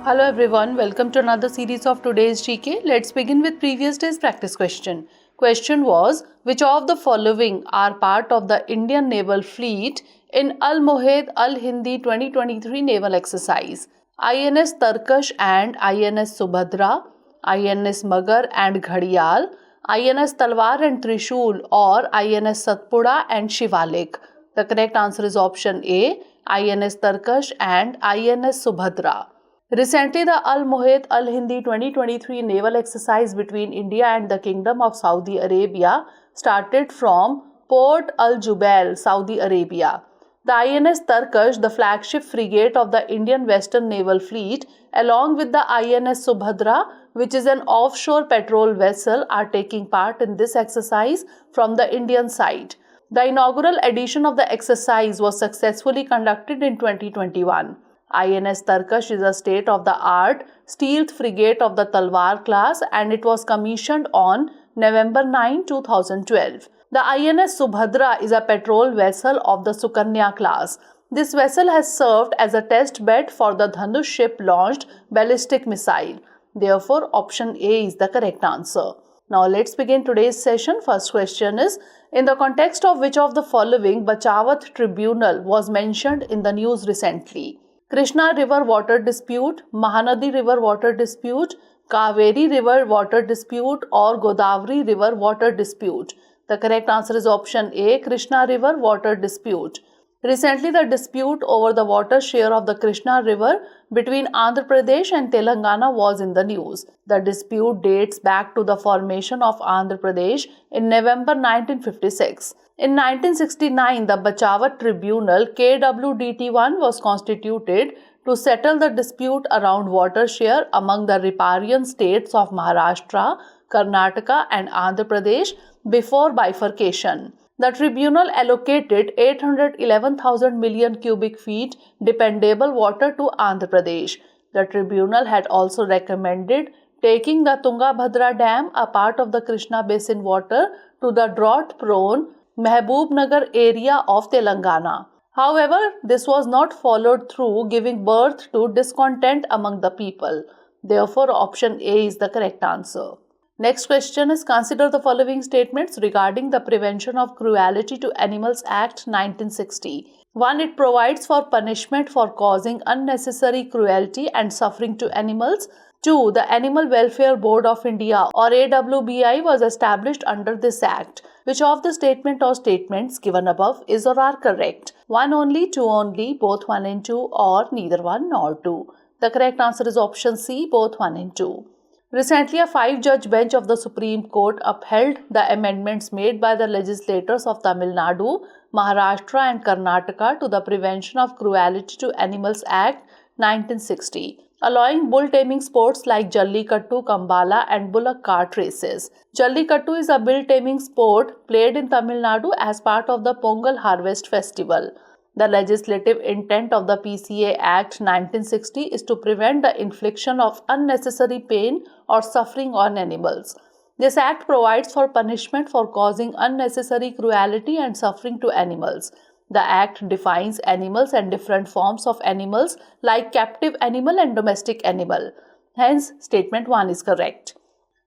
Hello everyone, welcome to another series of today's GK. Let's begin with previous day's practice question. Question was, which of the following are part of the Indian Naval Fleet in Al-Mohid Al-Hindi 2023 naval exercise? INS Tarkash and INS Subhadra, INS Magar and Ghadiyal, INS Talwar and Trishul, or INS Satpura and Shivalik? The correct answer is option A, INS Tarkash and INS Subhadra. Recently, the Al-Mohid Al-Hindi 2023 naval exercise between India and the Kingdom of Saudi Arabia started from Port Al-Jubail, Saudi Arabia. The INS Tarkash, the flagship frigate of the Indian Western Naval Fleet, along with the INS Subhadra, which is an offshore patrol vessel, are taking part in this exercise from the Indian side. The inaugural edition of the exercise was successfully conducted in 2021. INS Tarkash is a state-of-the-art stealth frigate of the Talwar class and it was commissioned on November 9, 2012. The INS Subhadra is a patrol vessel of the Sukanya class. This vessel has served as a test bed for the Dhanush ship-launched ballistic missile. Therefore, option A is the correct answer. Now let's begin today's session. First question is, in the context of which of the following Bachawat Tribunal was mentioned in the news recently? Krishna River Water Dispute, Mahanadi River Water Dispute, Kaveri River Water Dispute, or Godavari River Water Dispute? The correct answer is option A, Krishna River Water Dispute. Recently, the dispute over the water share of the Krishna River between Andhra Pradesh and Telangana was in the news. The dispute dates back to the formation of Andhra Pradesh in November 1956. In 1969, the Bachawat Tribunal KWDT1 was constituted to settle the dispute around water share among the riparian states of Maharashtra, Karnataka and Andhra Pradesh before bifurcation. The tribunal allocated 811,000 million cubic feet dependable water to Andhra Pradesh. The tribunal had also recommended taking the Tungabhadra Dam, a part of the Krishna Basin water, to the drought-prone Mahbubnagar area of Telangana. However, this was not followed through, giving birth to discontent among the people. Therefore, option A is the correct answer. Next question is, consider the following statements regarding the Prevention of Cruelty to Animals Act 1960. 1. It provides for punishment for causing unnecessary cruelty and suffering to animals. 2. The Animal Welfare Board of India or AWBI was established under this act. Which of the statement or statements given above is or are correct? 1 only, 2 only, both 1 and 2, or neither 1 nor 2? The correct answer is option C, both 1 and 2. Recently, a 5-judge bench of the Supreme Court upheld the amendments made by the legislators of Tamil Nadu, Maharashtra and Karnataka to the Prevention of Cruelty to Animals Act 1960, allowing bull taming sports like Jallikattu, Kambala and bullock cart races. Jallikattu is a bull taming sport played in Tamil Nadu as part of the Pongal Harvest Festival. The legislative intent of the PCA Act 1960 is to prevent the infliction of unnecessary pain or suffering on animals. This act provides for punishment for causing unnecessary cruelty and suffering to animals. The act defines animals and different forms of animals like captive animal and domestic animal. Hence, statement 1 is correct.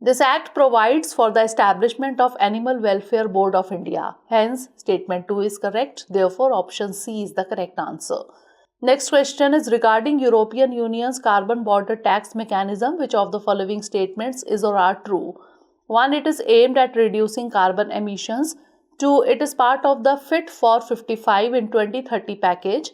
This act provides for the establishment of Animal Welfare Board of India. Hence, statement 2 is correct. Therefore, option C is the correct answer. Next question is regarding European Union's carbon border tax mechanism. Which of the following statements is or are true? 1. It is aimed at reducing carbon emissions. 2. It is part of the Fit for 55 in 2030 package.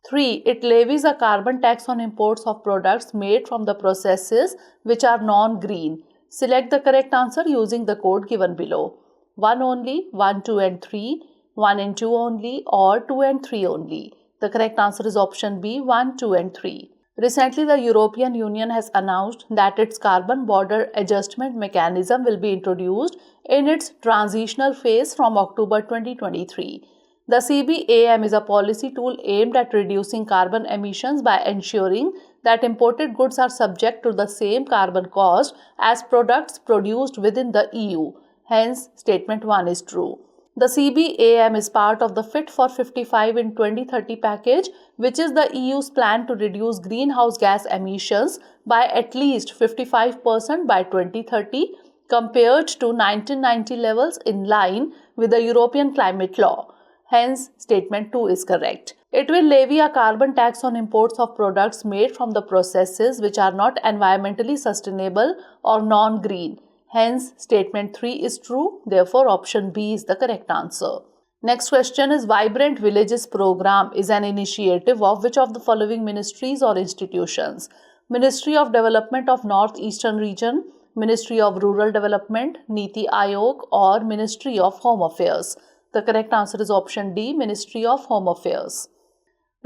3. It levies a carbon tax on imports of products made from the processes which are non-green. Select the correct answer using the code given below. 1 only, 1, 2 and 3, 1 and 2 only, or 2 and 3 only. The correct answer is option B, 1, 2 and 3. Recently, the European Union has announced that its carbon border adjustment mechanism will be introduced in its transitional phase from October 2023. The CBAM is a policy tool aimed at reducing carbon emissions by ensuring that imported goods are subject to the same carbon cost as products produced within the EU. Hence, statement 1 is true. The 𝐃𝐫𝐢𝐬𝐡 is part of the Fit for 55 in 2030 package, which is the EU's plan to reduce greenhouse gas emissions by at least 55% by 2030 compared to 1990 levels, in line with the European climate law. Hence, statement 2 is correct. It will levy a carbon tax on imports of products made from the processes which are not environmentally sustainable or non-green. Hence, statement 3 is true. Therefore, option B is the correct answer. Next question is, Vibrant Villages program is an initiative of which of the following ministries or institutions? Ministry of Development of North Eastern Region, Ministry of Rural Development, Niti Aayog, or Ministry of Home Affairs? The correct answer is option D, Ministry of Home Affairs.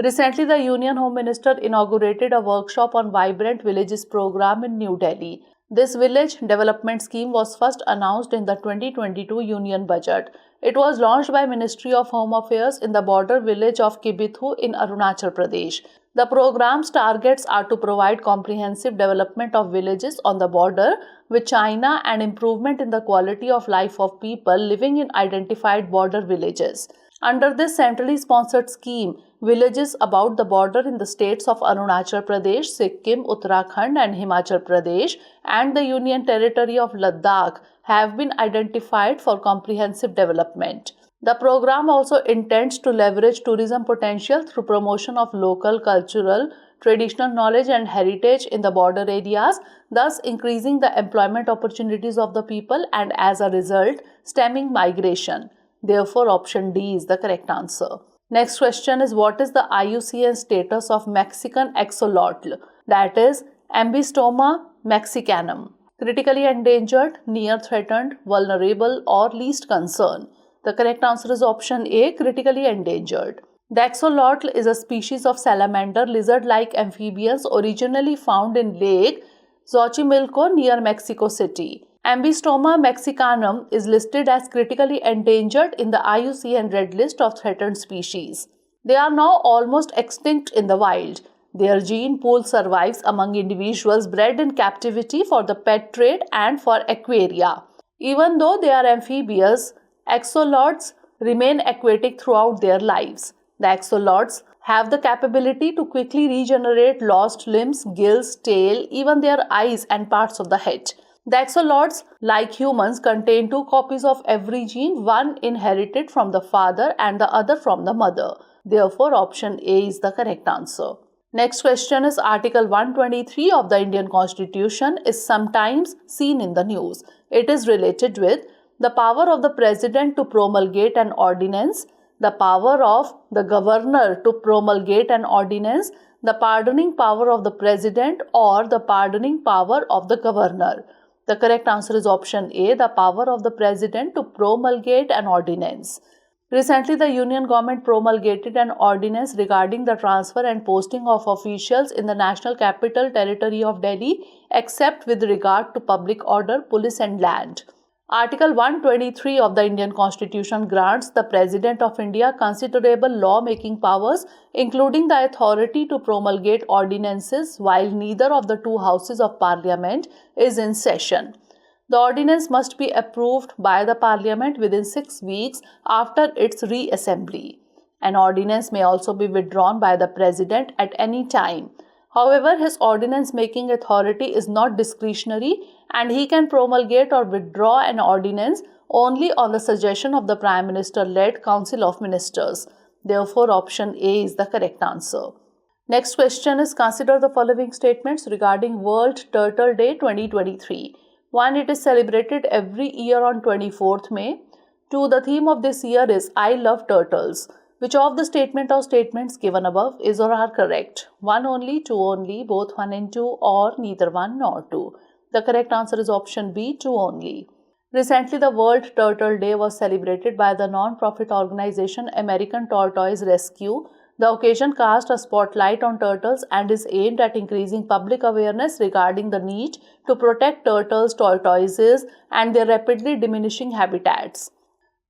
Recently, the Union Home Minister inaugurated a workshop on Vibrant Villages program in New Delhi. This village development scheme was first announced in the 2022 Union Budget. It was launched by Ministry of Home Affairs in the border village of 𝐃𝐫𝐢𝐬𝐡𝐭𝐢 in Arunachal Pradesh. The program's targets are to provide comprehensive development of villages on the border with China and improvement in the quality of life of people living in identified border villages. Under this centrally sponsored scheme, villages about the border in the states of Arunachal Pradesh, Sikkim, Uttarakhand and Himachal Pradesh and the Union Territory of Ladakh have been identified for comprehensive development. The program also intends to leverage tourism potential through promotion of local cultural, traditional knowledge and heritage in the border areas, thus increasing the employment opportunities of the people and as a result, stemming migration. Therefore, option D is the correct answer. Next question is, what is the IUCN status of Mexican axolotl, that is Embystoma mexicanum? Critically endangered, near threatened, vulnerable or least concern? The correct answer is option A, critically endangered. The axolotl is a species of salamander lizard-like amphibians originally found in Lake Xochimilco near Mexico City. Embystoma mexicanum is listed as critically endangered in the IUCN Red List of threatened species. They are now almost extinct in the wild. Their gene pool survives among individuals bred in captivity for the pet trade and for aquaria. Even though they are amphibious, axolotls remain aquatic throughout their lives. The axolotls have the capability to quickly regenerate lost limbs, gills, tail, even their eyes and parts of the head. The axolotls, like humans, contain 2 copies of every gene, one inherited from the father and the other from the mother. Therefore, option A is the correct answer. Next question is, Article 123 of the Indian Constitution is sometimes seen in the news. It is related with the power of the President to promulgate an ordinance, the power of the Governor to promulgate an ordinance, the pardoning power of the President, or the pardoning power of the Governor. The correct answer is option A, the power of the President to promulgate an ordinance. Recently, the Union Government promulgated an ordinance regarding the transfer and posting of officials in the National Capital Territory of Delhi, except with regard to public order, police and land. Article 123 of the Indian Constitution grants the President of India considerable law-making powers, including the authority to promulgate ordinances while neither of the 2 houses of Parliament is in session. The ordinance must be approved by the Parliament within 6 weeks after its reassembly. An ordinance may also be withdrawn by the President at any time. However, his ordinance-making authority is not discretionary and he can promulgate or withdraw an ordinance only on the suggestion of the Prime Minister-led Council of Ministers. Therefore, option A is the correct answer. Next question is, consider the following statements regarding World Turtle Day 2023. 1. It is celebrated every year on 24th May. 2. The theme of this year is I Love Turtles. Which of the statement or statements given above is or are correct? 1 only, 2 only, both 1 and 2, or neither 1 nor 2? The correct answer is option B, 2 only. Recently, the World Turtle Day was celebrated by the non-profit organization American Tortoise Rescue. The occasion cast a spotlight on turtles and is aimed at increasing public awareness regarding the need to protect turtles, tortoises, and their rapidly diminishing habitats.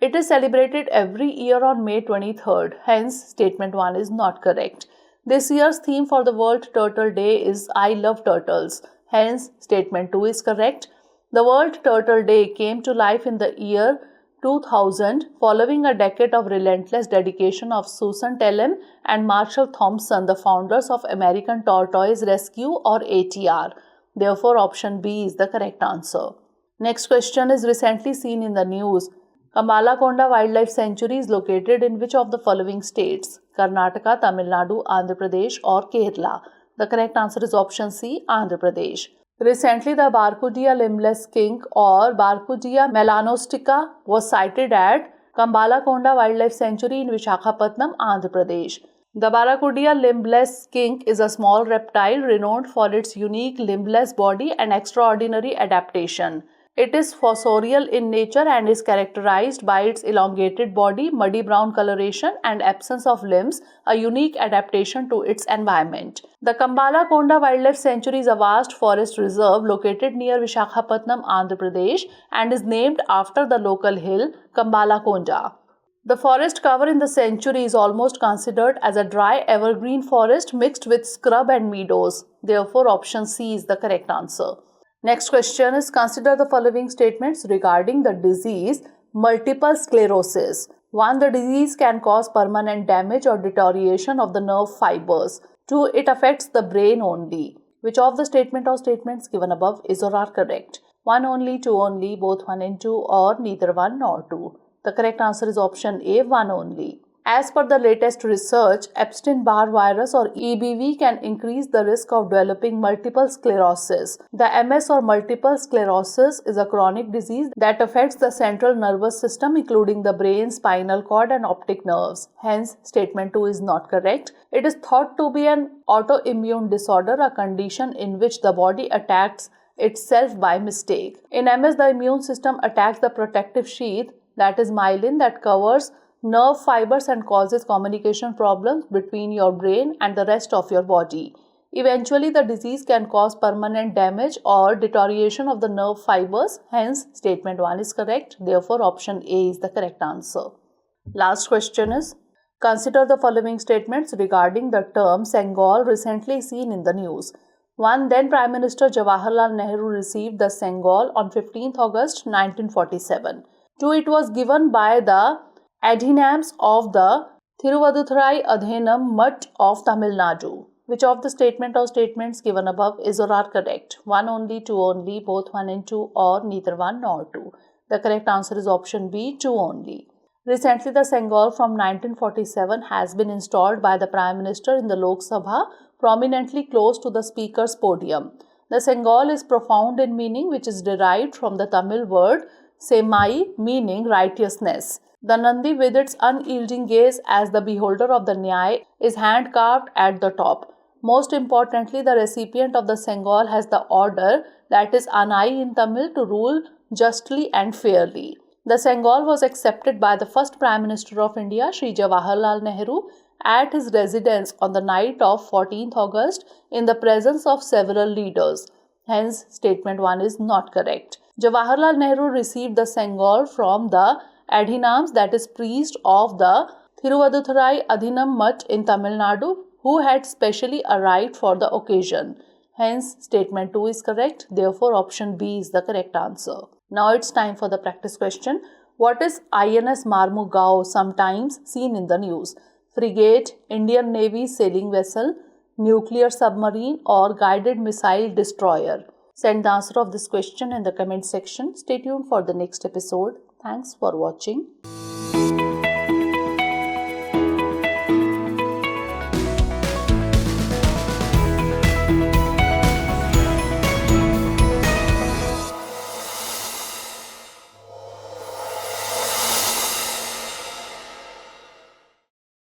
It is celebrated every year on May 23rd, hence statement 1 is not correct. This year's theme for the World Turtle Day is I Love Turtles, hence statement 2 is correct. The World Turtle Day came to life in the year 2000, following a decade of relentless dedication of Susan Tellem and Marshall Thompson, the founders of American Tortoise Rescue or ATR. Therefore, option B is the correct answer. Next question is recently seen in the news. Kambalakonda Wildlife Sanctuary is located in which of the following states? Karnataka, Tamil Nadu, Andhra Pradesh or Kerala? The correct answer is option C, Andhra Pradesh. Recently, the Barracuda limbless skink or Barracuda melanostica was sighted at Kambalakonda Wildlife Sanctuary in Visakhapatnam, Andhra Pradesh. The Barracuda limbless skink is a small reptile renowned for its unique limbless body and extraordinary adaptation. It is fossorial in nature and is characterized by its elongated body, muddy brown coloration and absence of limbs, a unique adaptation to its environment. The Kambalakonda Wildlife Sanctuary is a vast forest reserve located near Visakhapatnam, Andhra Pradesh and is named after the local hill Kambalakonda. The forest cover in the sanctuary is almost considered as a dry evergreen forest mixed with scrub and meadows. Therefore, option C is the correct answer. Next question is, consider the following statements regarding the disease multiple sclerosis. 1. The disease can cause permanent damage or deterioration of the nerve fibers. 2. It affects the brain only. Which of the statement or statements given above is or are correct? 1 only, 2 only, both 1 and 2 or neither 1 nor 2. The correct answer is option A, 1 only. As per the latest research, Epstein-Barr virus or EBV can increase the risk of developing multiple sclerosis. The MS or multiple sclerosis is a chronic disease that affects the central nervous system including the brain, spinal cord and optic nerves. Hence, statement 2 is not correct. It is thought to be an autoimmune disorder, a condition in which the body attacks itself by mistake. In MS, the immune system attacks the protective sheath, that is myelin, that covers nerve fibers and causes communication problems between your brain and the rest of your body. Eventually, the disease can cause permanent damage or deterioration of the nerve fibers. Hence, statement 1 is correct. Therefore, option A is the correct answer. Last question is, consider the following statements regarding the term Sengol recently seen in the news. 1. Then Prime Minister Jawaharlal Nehru received the Sengol on 15th August 1947. 2. It was given by the adherents of the Thiruvaduthurai Adhenam Mutt of Tamil Nadu. Which of the statement or statements given above is or are correct? 1 only, 2 only, both 1 and 2 or neither 1 nor 2. The correct answer is option B, 2 only. Recently, the Sengol from 1947 has been installed by the Prime Minister in the Lok Sabha, prominently close to the Speaker's podium. The Sengol is profound in meaning, which is derived from the Tamil word Semai, meaning righteousness. The Nandi, with its unyielding gaze as the beholder of the Nyaya, is hand-carved at the top. Most importantly, the recipient of the Sengol has the order, that is Anai in Tamil, to rule justly and fairly. The Sengol was accepted by the first Prime Minister of India, Shri Jawaharlal Nehru, at his residence on the night of 14th August in the presence of several leaders. Hence, statement 1 is not correct. Jawaharlal Nehru received the Sengol from the adhenams, that is priest of the Thiruvaduthurai Adhenam Mutt in Tamil Nadu, who had specially arrived for the occasion. Hence, statement 2 is correct. Therefore, option B is the correct answer. Now it's time for the practice question. What is INS Marmugao, sometimes seen in the news? Frigate, Indian Navy sailing vessel, nuclear submarine or guided missile destroyer? Send the answer of this question in the comment section. Stay tuned for the next episode. Thanks for watching.